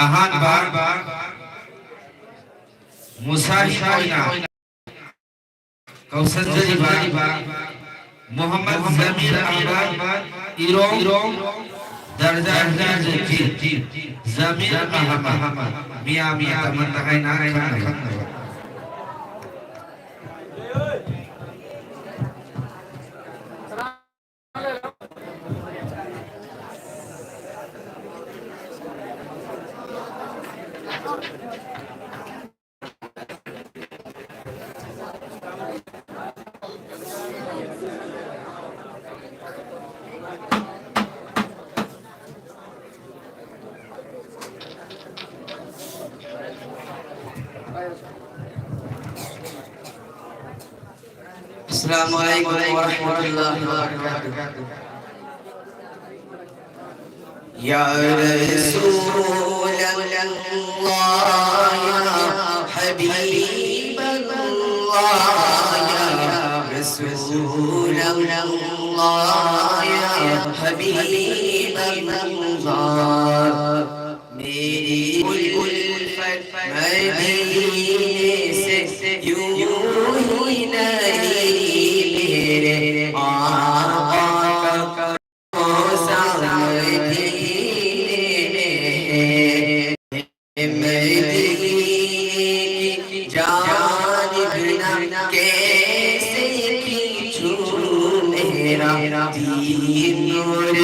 আহান বা মুসাহিনা কাউসার বা মোহাম্মদ জামিল আহমদ ইরং দরজা জি জামিল আহমদ মিয়া মিয়া তামান্না है ना Assalamualaikum warahmatullahi wabarakatuh. Ya Rasulullah ya Habiballah ya Rasulullah ya Habiballah मेरी उल्फत मदीने से यूं ही नहीं मेरे आका का रोज़ा मदीने में मदीने की जानिब ना कैसे खींचूं मेरा दीन नूर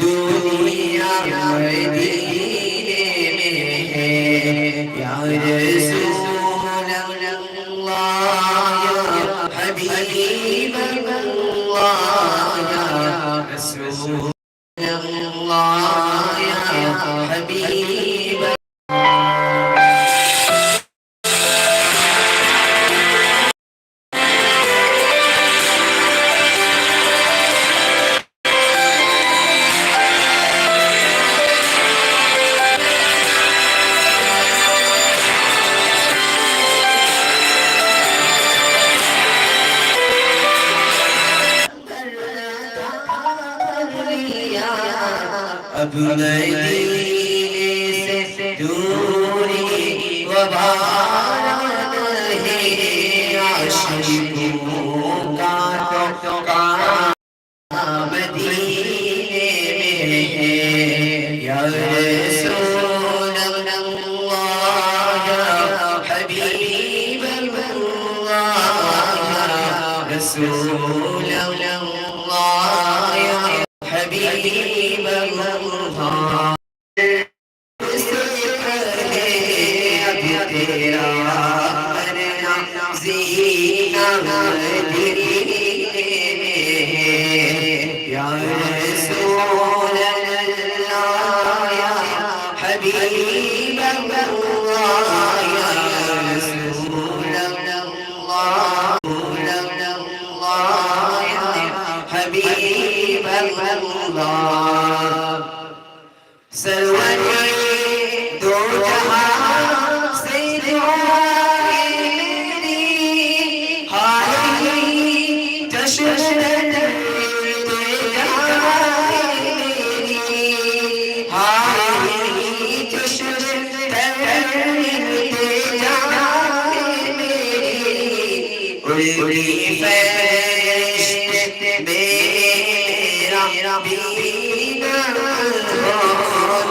दुनिया मदीने Ya Rasulullah ya Habiballah ya Rasulullah ya Habiballah अब मदीने से दूरी वबार नहीं आशिकों का तो मदीने में है या रसूलल्लाह या हबीबल्लाह या रसूलल्लाह या हबीबल्लाह तेरा मरना ज़ीना मदीने में या रसूलल्लाह या हबीबल्लाह या रसूलल्लाह या हबीबल्लाह सरवर दो जहां से दुआएं मेरी हाय जश्न करते जाए मेरी हाय जश्न करते जाए मेरी उड़ी फरिश्ते मेरा बीना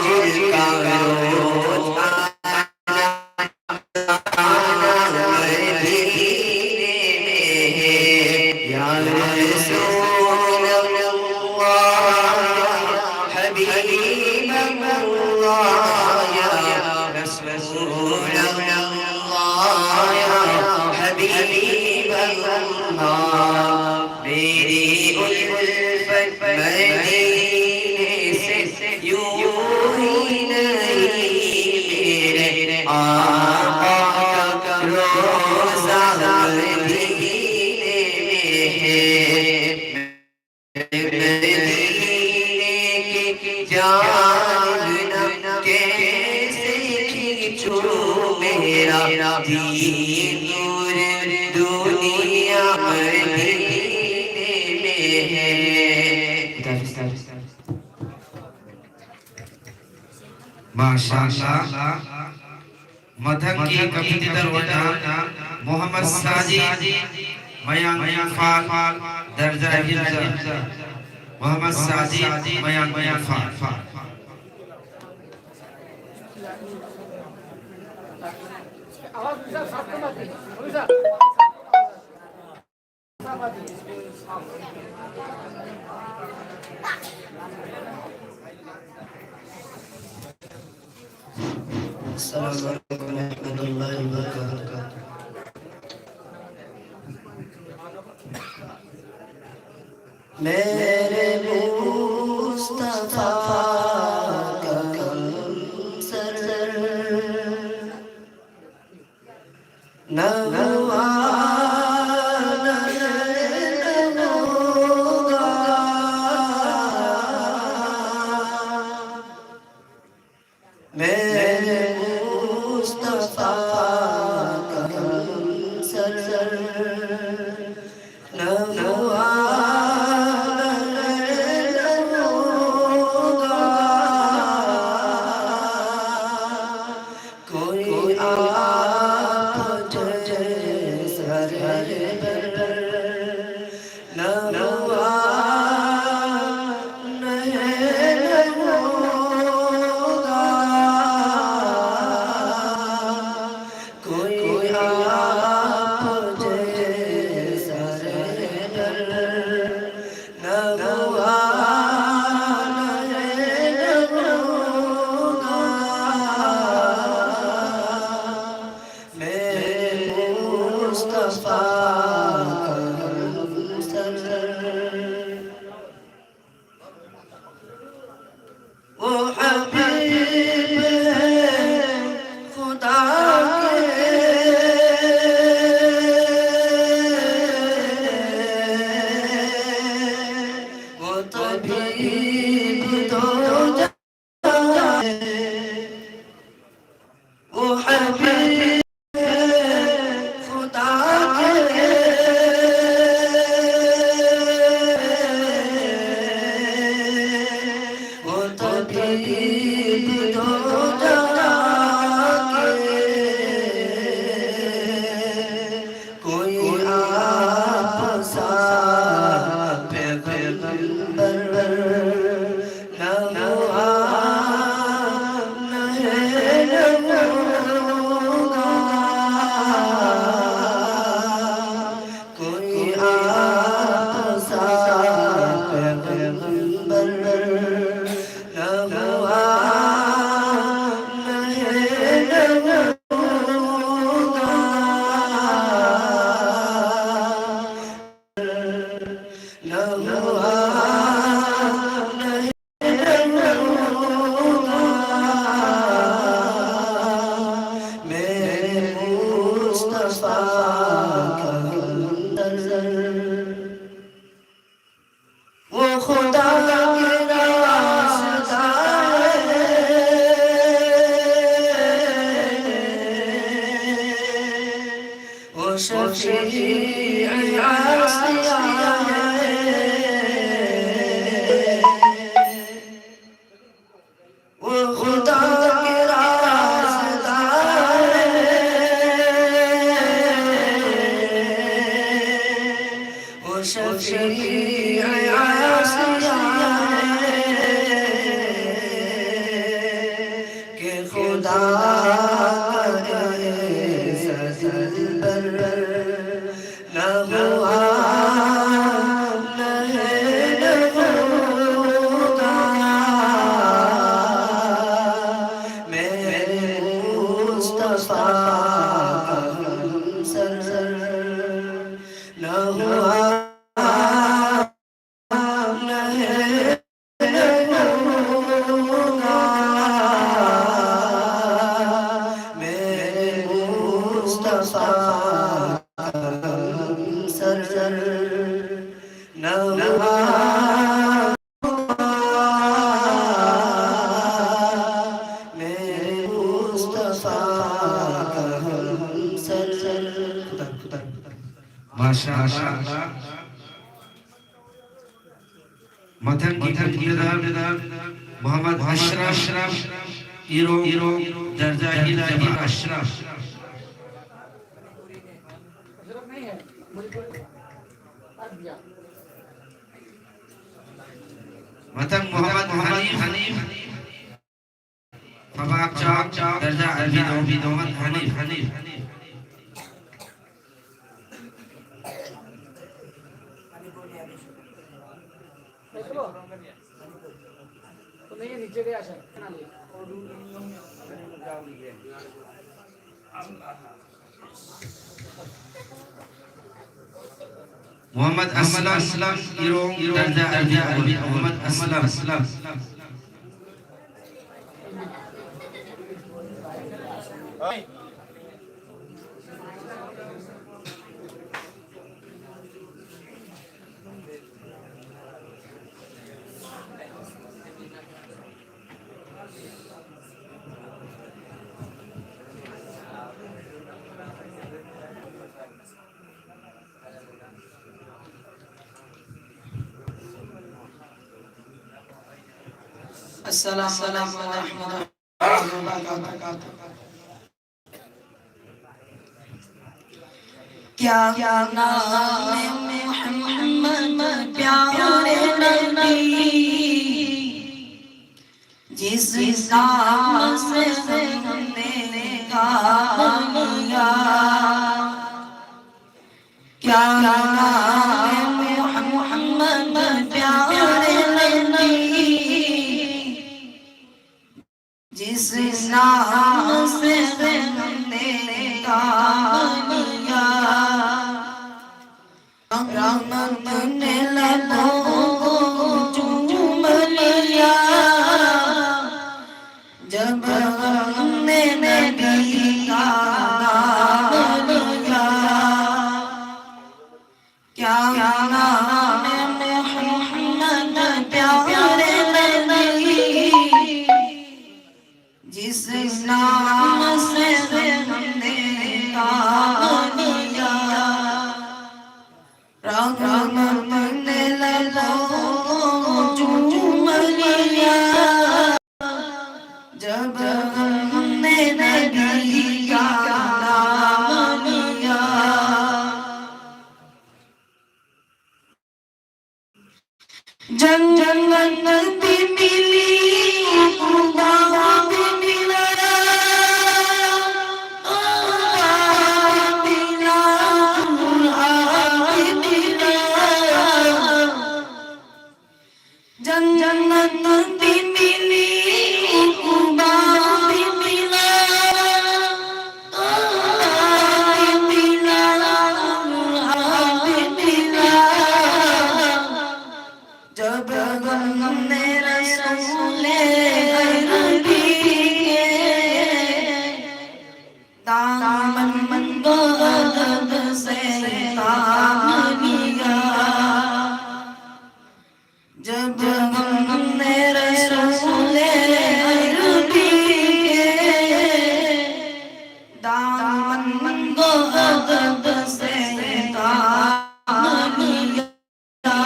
जिसका रोज़ आना मदीने में है या रसूलल्लाह हबीबल्लाह या रसूलल्लाह या हबीबल्लाह मेरी उल्फत मदीने से यूं ही नहीं मेरे आका का रोज़ा मदीने में है मदीने की जानिब ना कैसे खींचूं मेरा दीन नूर दुनिया मदीने में है माशाअल्लाह मधक की कविता दरवाजा मोहम्मद साजिद मयांक इरफान दर्जा हिफ्ज मोहम्मद साजिद मयांक इरफान अस्सलामु अलैकुम व रहमतुल्लाहि व बरकातुहू। मेरे मुस्तफा का कौसर नवा मेरे मुस्तफा का कौसर नवा कोई आप जैसा नवा कोई आप जैसा नवा मेरे मुस्तफा का कौसर वो हबीब है खुदा वो तबीब तो जाने वो हबीब खुदा के वो तबीब तो जाने कोई आप सा पैगंबर नवा कोई आप सा पैगंबर नवा मेरे मुस्तफा का कौसर वो खुदा के रास्ता वो शफीई आसिया वो खुदा के रास्ता वो शफीई आसिया के खुदा नवा मेरे मुस्तफा का कौसर नवा मेरे मुस्तफा का कौसर नवा मेरे मुस्तफा का कौसर माशाअल्लाह मधक की कविता मोहम्मद अशरफ ईरो दर्जा हिला अशरफ मतंग मोहम्मद हनीफ फबाक चाक दर्जा अरबी मोहम्मद हनीफ नीचे गया मोहम्मद असलम ईरो दर्जा अरबी मोहम्मद असलम अस्सलाम वालेकुम व रहमतुल्लाहि व बरकातुहू। क्या नाम मोहम्मद प्यारे नबी, जिस नाम से हमने काम लिया। क्या नाम मोहम्मद प्यारे नबी, जिस नाम से हमने काम लिया। रहमत ने लबों को चूम लिया, जब हमने नबी का नाम लिया। क्या नाम मोहम्मद प्यारे नबी, जिस नाम से हमने काम लिया। रहमत ने लबों को चूम लिया, जब हमने नबी का नाम लिया। जन्नत भी मिली, खुदा भी मिला, जन्नत भी मिली, खुदा भी मिला, जब हमने रसूले अरबी के दामन को अदब से थाम लिया। जब हमने रसूले अरबी के दामन को अदब से थाम लिया।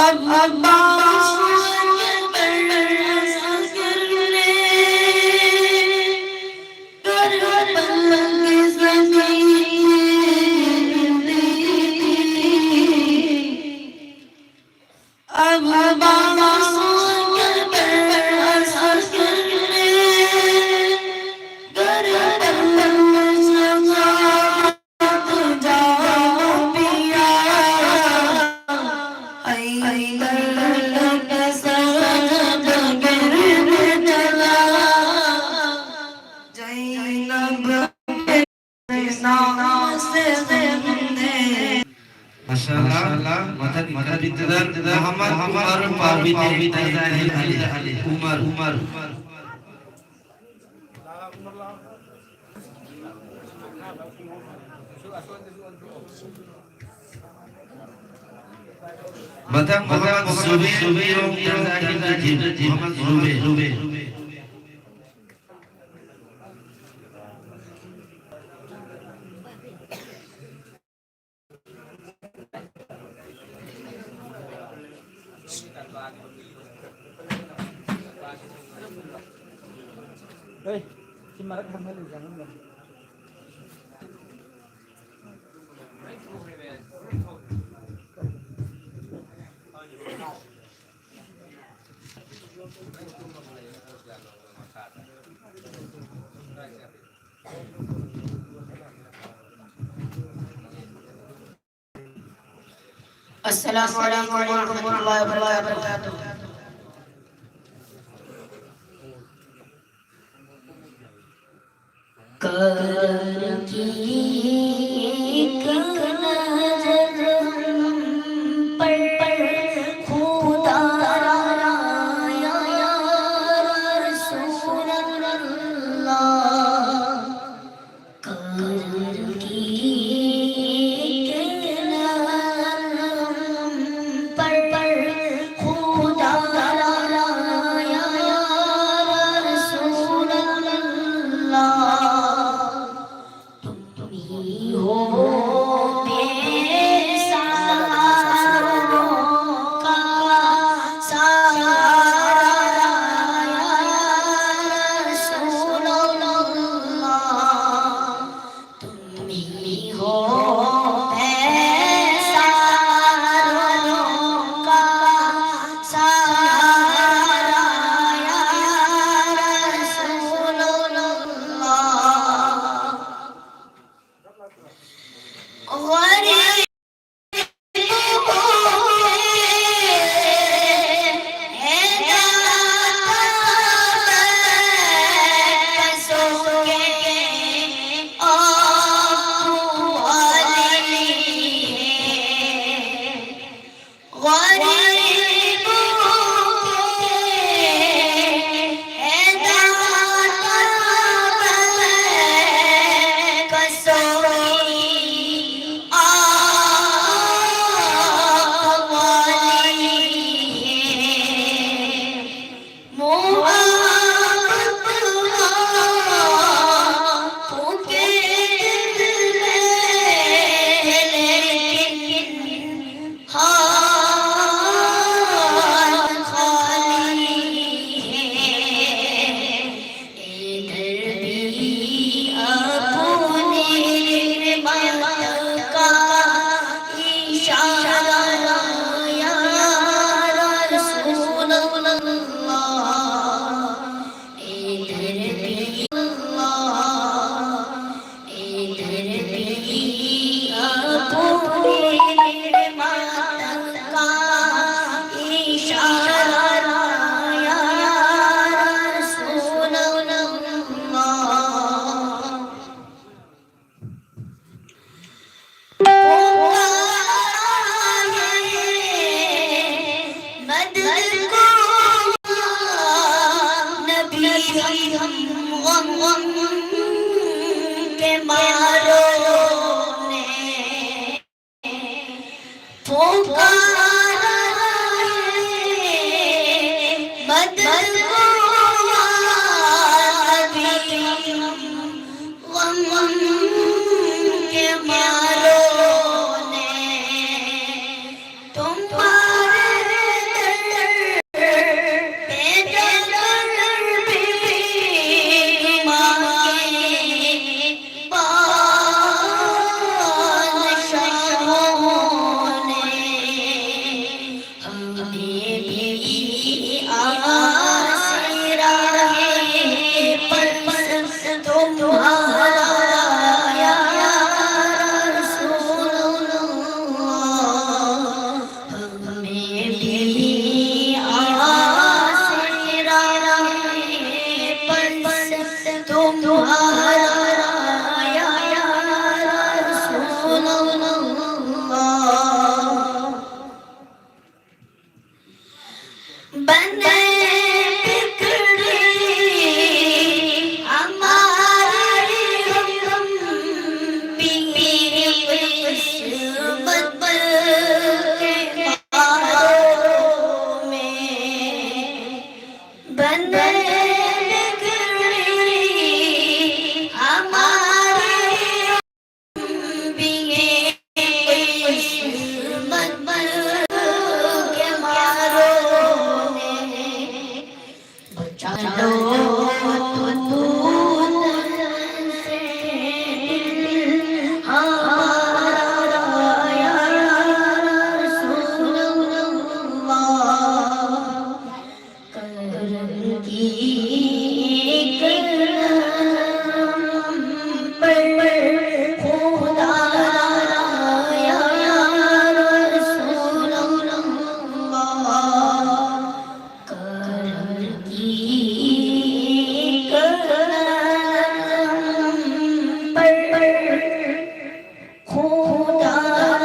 अब माशाअल्लाह मदद इत्तदर मोहम्मद उमर पावी दर्जा अली उमर मतंग मोहम्मद जुबैर दर्जा मोहम्मद जुबैर अस्सलामुअलैकुम वरहमतुल्लाहि वबरकातुहू। करम की एक नज़र हम पर खुदा या रसूल अल्लाह। करम की एक नज़र हम पर खुदा या रसूल अल्लाह। हो बेसहारों का सहारा या रसूल अल्लाह। तुम ही हो बेसहारों का सहारा या रसूल अल्लाह। गरीब चलो दूर से हमारा या रसूल अल्लाह करम की करम पर खुदा या रसूल अल्लाह करम की करम पर खुदा या रसूल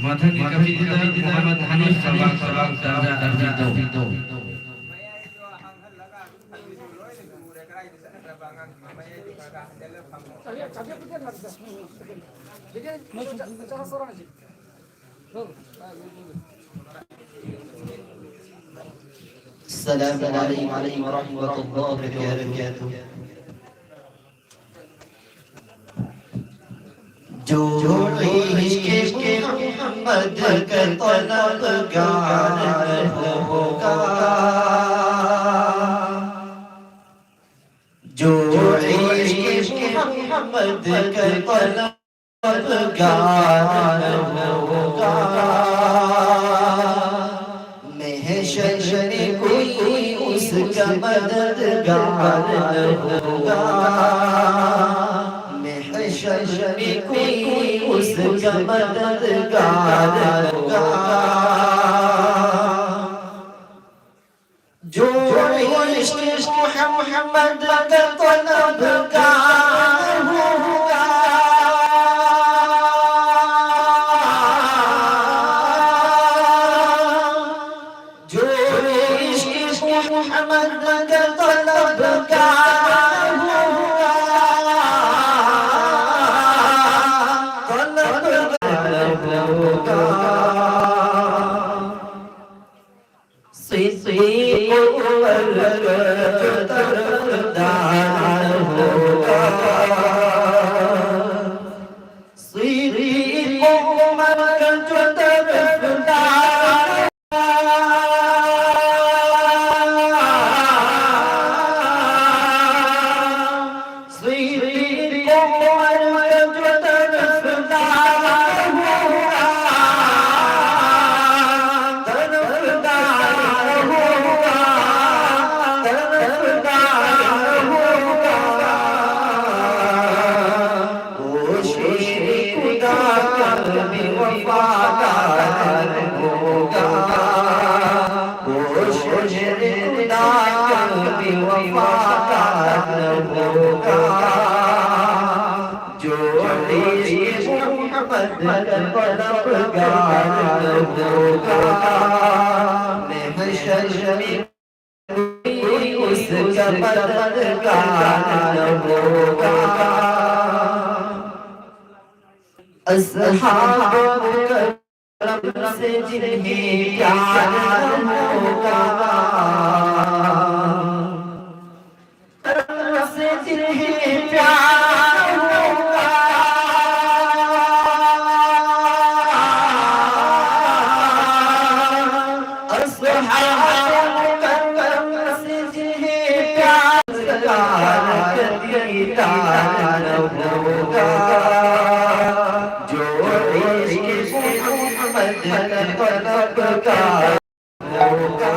माथा की कभी मोहम्मद हनीफ सबाक दर्जा दो السلام عليكم ورحمة الله وبركاته जो इश्क़ मोहम्मद का तलबगार होगा जो इश्क़ मोहम्मद का तलबगार होगा महशर में कोई उसका मददगार होगा महशर में कोई उसका मददगार होगा जो इश्क़ मोहम्मद का तलबगार होगा जो इश्क़ मोहम्मद का तलबगार होगा तरफदार होगा सिद्दीक़ उमर जो तरफदार सिद्दीक़ उमर जो तरफदार होगा तरफदार होगा तरफदार होगा वो शेर खुदा का भी वफादार होगा वो शेर खुदा का भी वफादार होगा जो इश्क़ मोहम्मद का तलबगार होगा महशर में कोई उसका मददगार होगा अस्हाब करम से जिन्हें प्यार होगा करम से जिन्हें प्यार होगा अस्हाब करम से जिन्हें प्यार दीदार होगा जो इश्क़ मोहम्मद का तलबगार होगा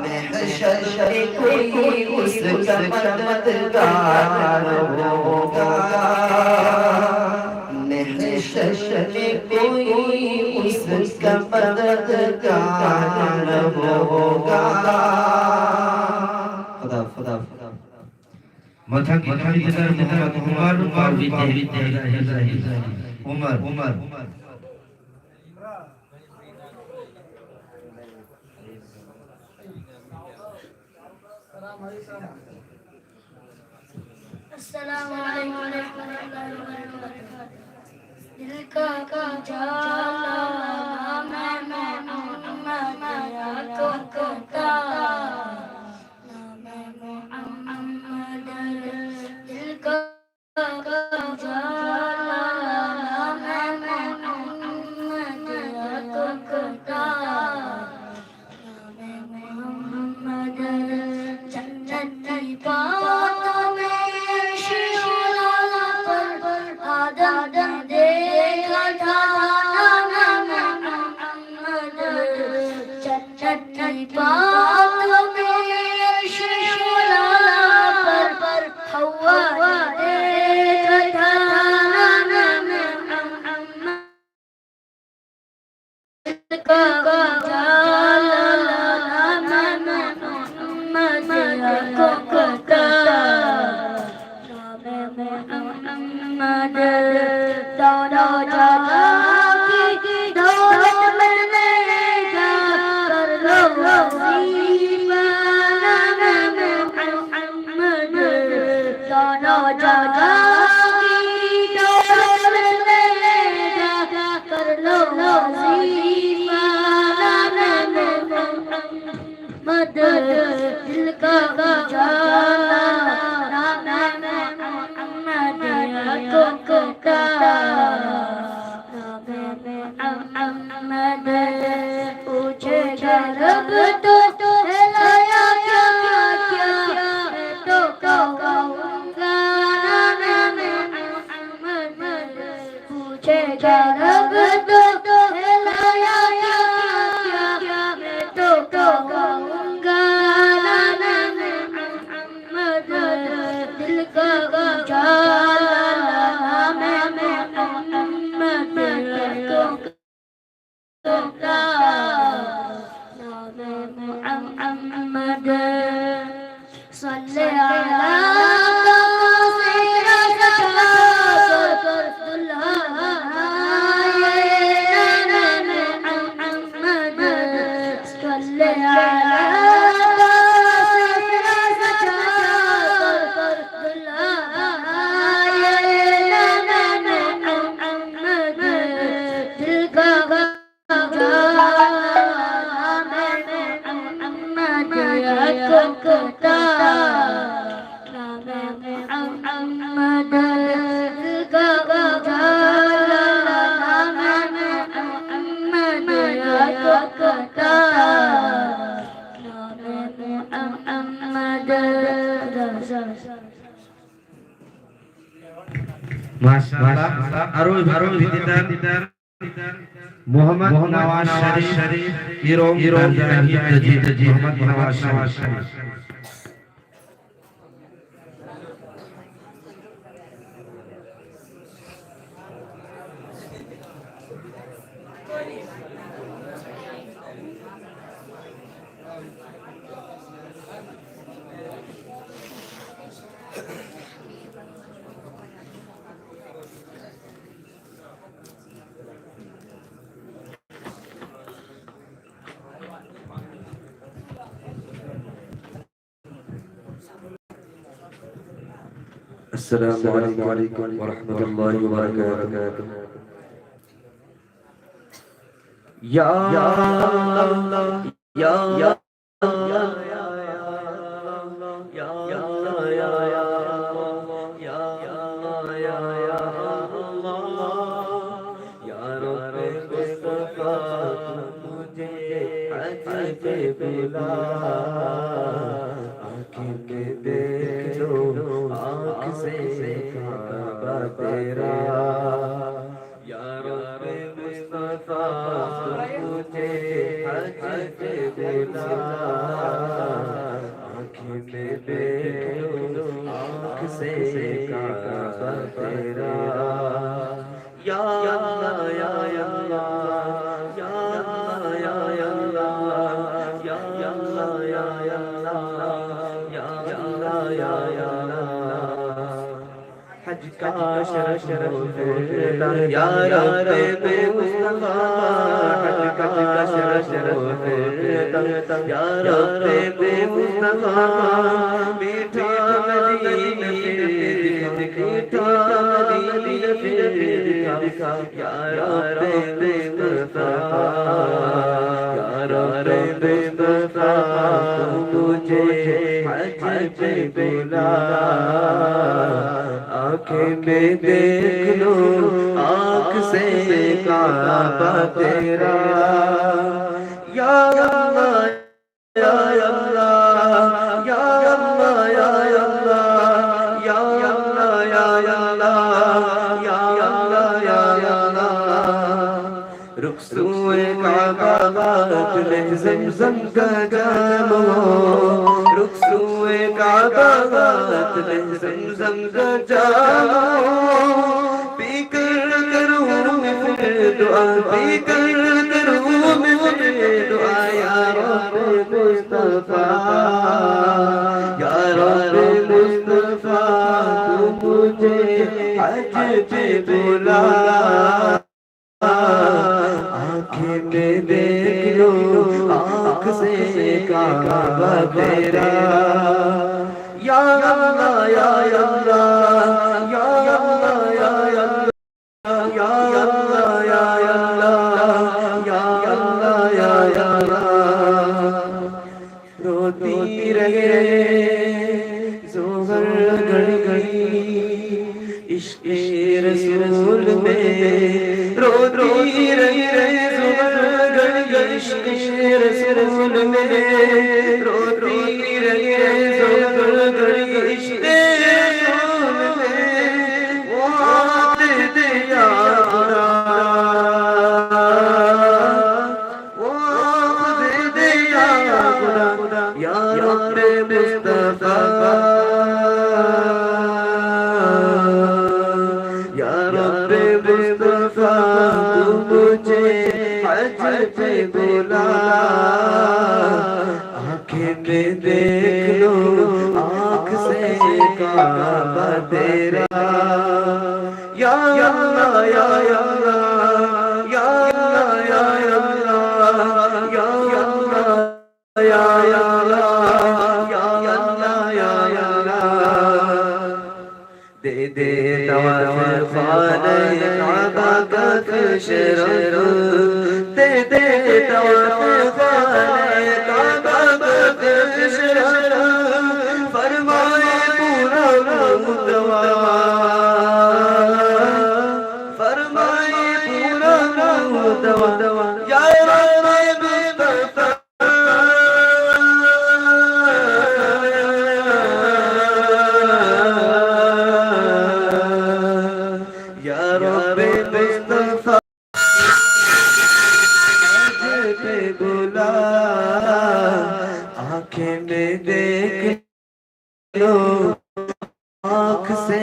महशर में कोई उसका मददगार होगा महशर में कोई उसका मददगार होगा खुदा खुदा माथा की कभी मोहम्मद उमर उमर उमर अस्सलामु अलैकुम वरहमतुल्लाहि वबरकातुहू दिल का जाला मैं मोहम्मद जन्नती बात में अर्श शुला पर हवा दे कथाना का जाला मदिया को कटा मोहम्मद दोनों जगह की दौलत मिलेगा कर लो वजीफा मोहम्मद दोनों जगह की दौलत मिलेगा कर लो वजीफा मोहम्मद दिल का उजाला मोहम्मद पूछेगा रब तो लाया क्या क्या मैं तो कहूँगा मोहम्मद पूछेगा रब तो लाया क्या क्या मैं तो कहूँगा मोहम्मद दिल का उजाला मोहम्मद मोहम्मद सल्ले अला Masyaallah arul biditan Muhammad Nawaz Sharif Irom Taji Muhammad Nawaz Sharif Assalamualaikum warahmatullahi wabarakatuh. Ya Allah, ya Allah, ya Allah, ya Allah, ya Allah, ya Allah, ya Allah, ya Rabbi Mustafa, mujhe haj pe bula, आँखें के देख लो आँख से काबा तेरा या रब्बे मुस्तफा मुझे हज पे बुला आँखें में देख लो आँख से काबा तेरा या अल्लाह या अल्लाह या अल्लाह या अल्लाह या अल्लाह या हज का शरफ या रब्बे मुस्तफा हज का शरफ या रब्बे मुस्तफा मीठा मदीना दिखा मदीना दिखा या रब्बे मुस्तफा या रब्बे मुस्तफा मुझे हज पे बुला आँखें में देख लो आँख से काबा तेरा या अल्लाह या अल्लाह या अल्लाह या अल्लाह या अल्लाह या अल्लाह या अल्लाह या अल्लाह रुखसुए काबा बात में ज़मज़म का जाम हो, रुखसुए काबा बात में ज़मज़म का जाम हो, पीकर करूँ मैं फिर दुआ, पीकर करूँ मैं फिर दुआ, या रब मुस्तफा, या रब मुस्तफा, तू मुझे हज पे बुला, आँखें में देख लो आँख से काबा तेरा, या अल्लाह या अल्लाह या अल्लाह या अल्लाह या अल्लाह या अल्लाह या अल्लाह या अल्लाह। रोती रहे ज़ोहर घड़ी घड़ी इश्क़े रसूल में, रोती रही ज़ोहर घड़ी घड़ी इश्क़े रसूल में, रोती रही ज़ोहर घड़ी इश्क़े रसूल में, वो आते दिया वो आते दिया या रब मुस्तफा, या रब मुस्तफा, तू मुझे हज पे बुला, आँखें में देख लो आँख से काबा तेरा, या अल्लाह या अल्लाह या अल्लाह या अल्लाह या अल्लाह या अल्लाह या अल्लाह या अल्लाह। दे दे तवाफ़ ख़ाने काबा का शरफ़, दे दे तवाफ़ ख़ाने काबा का शरफ़, फरमाए पूरा मुतवा, फरमाए पूरा मुतवा, या रब मुस्तफा, या रब मुस्तफा, हज पे बुला, आँखें में देख लो आँख से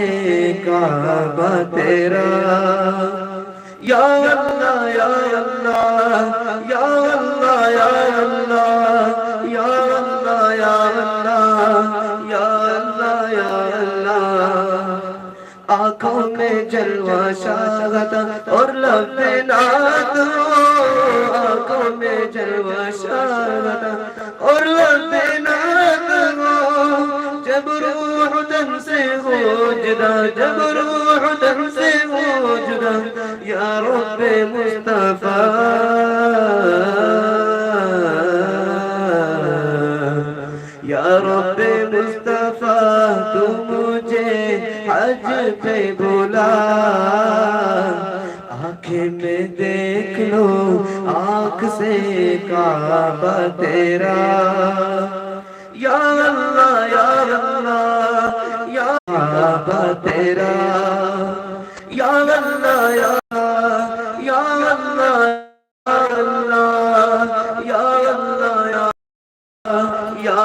काबा तेरा, या अल्लाह या अल्लाह या अल्लाह या अल्लाह या अल्लाह या अल्लाह या अल्लाह या अल्लाह। आँखों में जलवा शागत और लब पे नात हो, आँखों में जलवा शागत और लब पे नात हो, जब रूह तन से हो जुदा, जब रूह तन से हो जुदा, या रब मुस्तफा, या रब मुस्तफा, तू मुझे हज पे बुला, आँखें में देख लो आँख से काबा तेरा, या अल्लाह या अल्लाह या काबा तेरा, या अल्लाह या अल्लाह या अल्लाह या अल्लाह या अल्लाह या